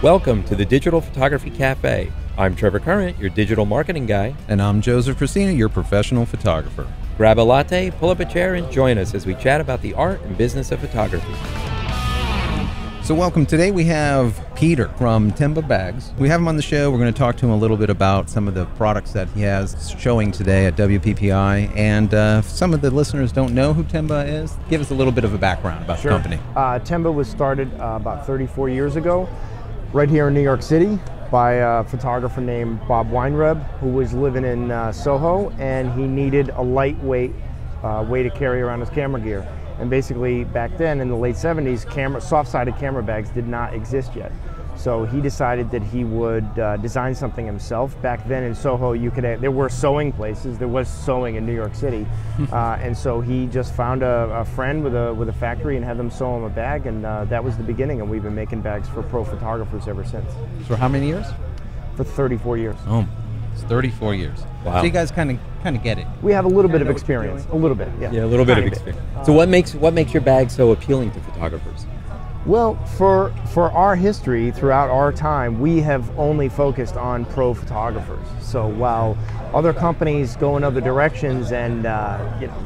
Welcome to the Digital Photography Cafe. I'm Trevor Current, your digital marketing guy. And I'm Cristina, your professional photographer. Grab a latte, pull up a chair, and join us as we chat about the art and business of photography. So welcome. Today we have Peter from Tenba Bags. We have him on the show. We're going to talk to him a little bit about some of the products that he has showing today at WPPI. And if some of the listeners don't know who Tenba is, give us a little bit of a background about the company. Tenba was started about 34 years ago, right here in New York City, by a photographer named Bob Weinreb, who was living in Soho, and he needed a lightweight way to carry around his camera gear. And basically, back then in the late 70s, soft-sided camera bags did not exist yet. So he decided that he would design something himself. Back then in Soho, there were sewing places. There was sewing in New York City, and so he just found a friend with a factory and had them sew him a bag, and that was the beginning. And we've been making bags for pro photographers ever since. For how many years? For 34 years. Oh, it's 34 years. Wow. So you guys kind of get it. We have a little bit of experience. A little bit, yeah. Yeah, a little bit of experience. So what makes your bag so appealing to photographers? Well, for our history, throughout our time, we have only focused on pro photographers. So while other companies go in other directions and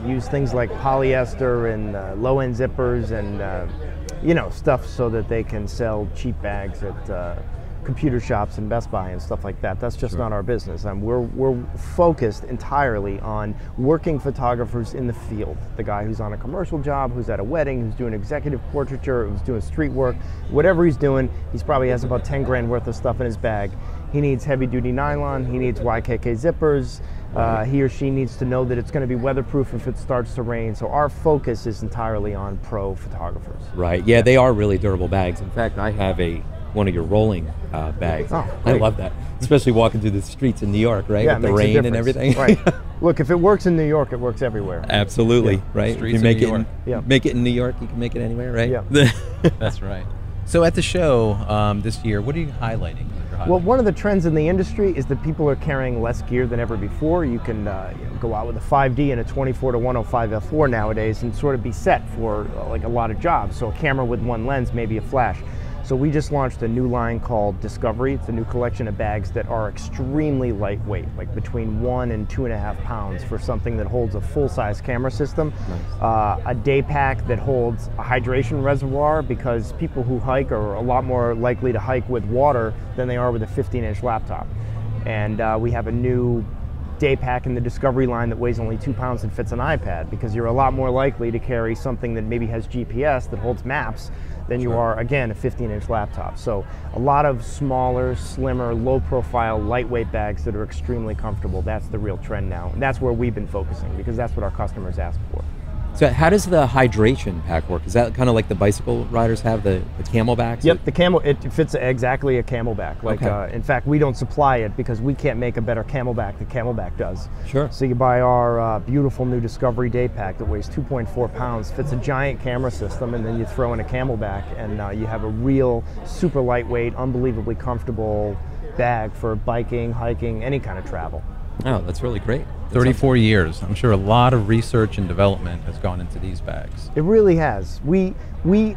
use things like polyester and low-end zippers and stuff so that they can sell cheap bags at computer shops and Best Buy and stuff like that. That's just not our business. We're focused entirely on working photographers in the field. The guy who's on a commercial job, who's at a wedding, who's doing executive portraiture, who's doing street work, whatever he's doing, he probably has about 10 grand worth of stuff in his bag. He needs heavy duty nylon, he needs YKK zippers, he or she needs to know that it's going to be weatherproof if it starts to rain. So our focus is entirely on pro photographers. Right, yeah, they are really durable bags. In fact, I have one of your rolling bags. Oh, I love that, especially walking through the streets in New York, right? Yeah, with the rain and everything. Right. Look, if it works in New York, it works everywhere. Absolutely, yeah. right? Streets you make in New it York. make it in New York, you can make it anywhere, right? Yeah. That's right. So at the show this year, what are you highlighting? Well, one of the trends in the industry is that people are carrying less gear than ever before. You can go out with a 5D and a 24 to 105 f4 nowadays and sort of be set for like a lot of jobs. So a camera with one lens, maybe a flash. So we just launched a new line called Discovery. It's a new collection of bags that are extremely lightweight, like between 1 and 2.5 pounds for something that holds a full-size camera system. Nice. A day pack that holds a hydration reservoir, because people who hike are a lot more likely to hike with water than they are with a 15-inch laptop. And we have a new day pack in the Discovery line that weighs only 2 pounds and fits an iPad, because you're a lot more likely to carry something that maybe has GPS that holds maps than you are, again, a 15-inch laptop. So a lot of smaller, slimmer, low-profile, lightweight bags that are extremely comfortable. That's the real trend now. And that's where we've been focusing, because that's what our customers ask for. So how does the hydration pack work? Is that kind of like the bicycle riders have, the camelbacks? Yep, the camel, it fits exactly a camelback. Like, okay. In fact, we don't supply it because we can't make a better camelback than Camelback does. Sure. So you buy our beautiful new Discovery Day Pack that weighs 2.4 pounds, fits a giant camera system, and then you throw in a camelback, and you have a real super lightweight, unbelievably comfortable bag for biking, hiking, any kind of travel. Oh, that's really great. 34 years. I'm sure a lot of research and development has gone into these bags. It really has. When we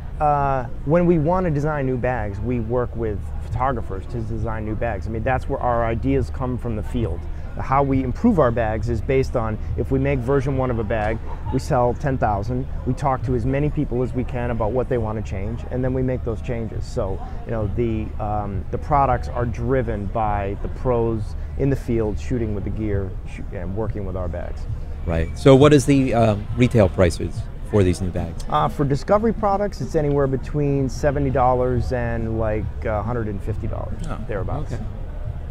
want to design new bags, we work with photographers to design new bags. I mean, that's where our ideas come from the field. How we improve our bags is based on, if we make version 1 of a bag, we sell 10,000, we talk to as many people as we can about what they want to change, and then we make those changes. So, the products are driven by the pros in the field shooting with the gear and working with our bags. Right. So what is the retail prices for these new bags? For Discovery products, it's anywhere between $70 and like $150, thereabouts. Okay.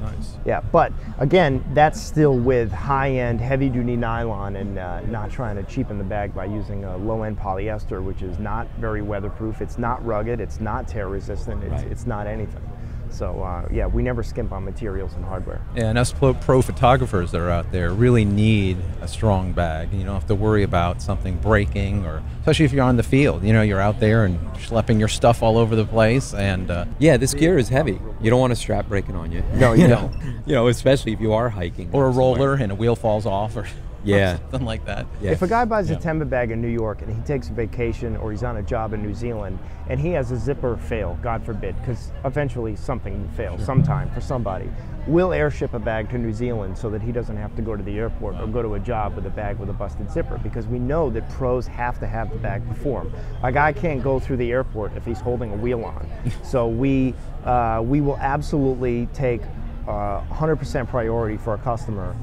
Nice. Yeah, but again, that's still with high-end, heavy-duty nylon, and not trying to cheapen the bag by using a low-end polyester, which is not very weatherproof. It's not rugged. It's not tear-resistant. It's not anything. So yeah, we never skimp on materials and hardware. Yeah, and us pro photographers that are out there really need a strong bag. You don't have to worry about something breaking, or especially if you're on the field. You're out there and schlepping your stuff all over the place. And yeah, this gear is heavy. You don't want a strap breaking on you. No, you don't. Especially if you are hiking. Or a roller and a wheel falls off. Or Yeah. Something like that. Yes. If a guy buys Yeah. a Tenba bag in New York and he takes a vacation or he's on a job in New Zealand and he has a zipper fail, God forbid, because eventually something fails sometime for somebody, we'll airship a bag to New Zealand so that he doesn't have to go to the airport or go to a job with a bag with a busted zipper, because we know that pros have to have the bag perform. A guy can't go through the airport if he's holding a wheel on. So we will absolutely take 100% priority for a customer.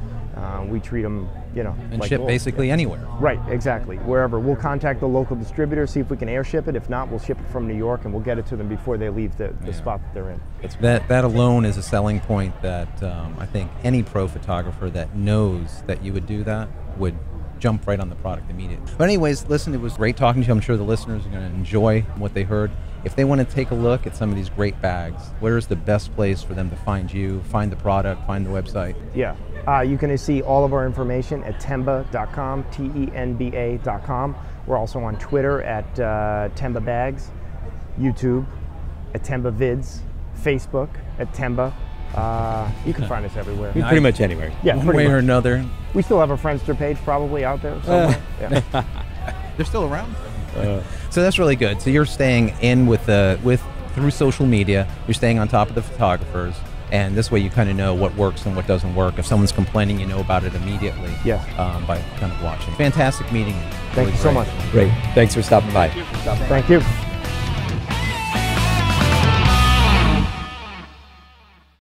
We treat them, you know, And like ship gold. basically anywhere. Right, exactly. Wherever. We'll contact the local distributor, see if we can airship it. If not, we'll ship it from New York and we'll get it to them before they leave the spot that they're in. That alone is a selling point that I think any pro photographer that knows that you would do that would jump right on the product immediately. But anyways, listen, it was great talking to you. I'm sure the listeners are going to enjoy what they heard. If they want to take a look at some of these great bags, where is the best place for them to find you, find the product, find the website? Yeah. You can see all of our information at tenba.com, tenba.com. We're also on Twitter at Tenba Bags, YouTube at Tenba Vids, Facebook at Tenba. You can find us everywhere. Pretty much anywhere. Yeah, One pretty way much. or another. We still have a Friendster page probably out there somewhere. Yeah. They're still around. So that's really good. So you're staying in through social media. You're staying on top of the photographers, and this way you kind of know what works and what doesn't work. If someone's complaining, you know about it immediately. Yeah. By kind of watching. Fantastic meeting you. Thank you so much. Great. Thanks for stopping by. Thank you.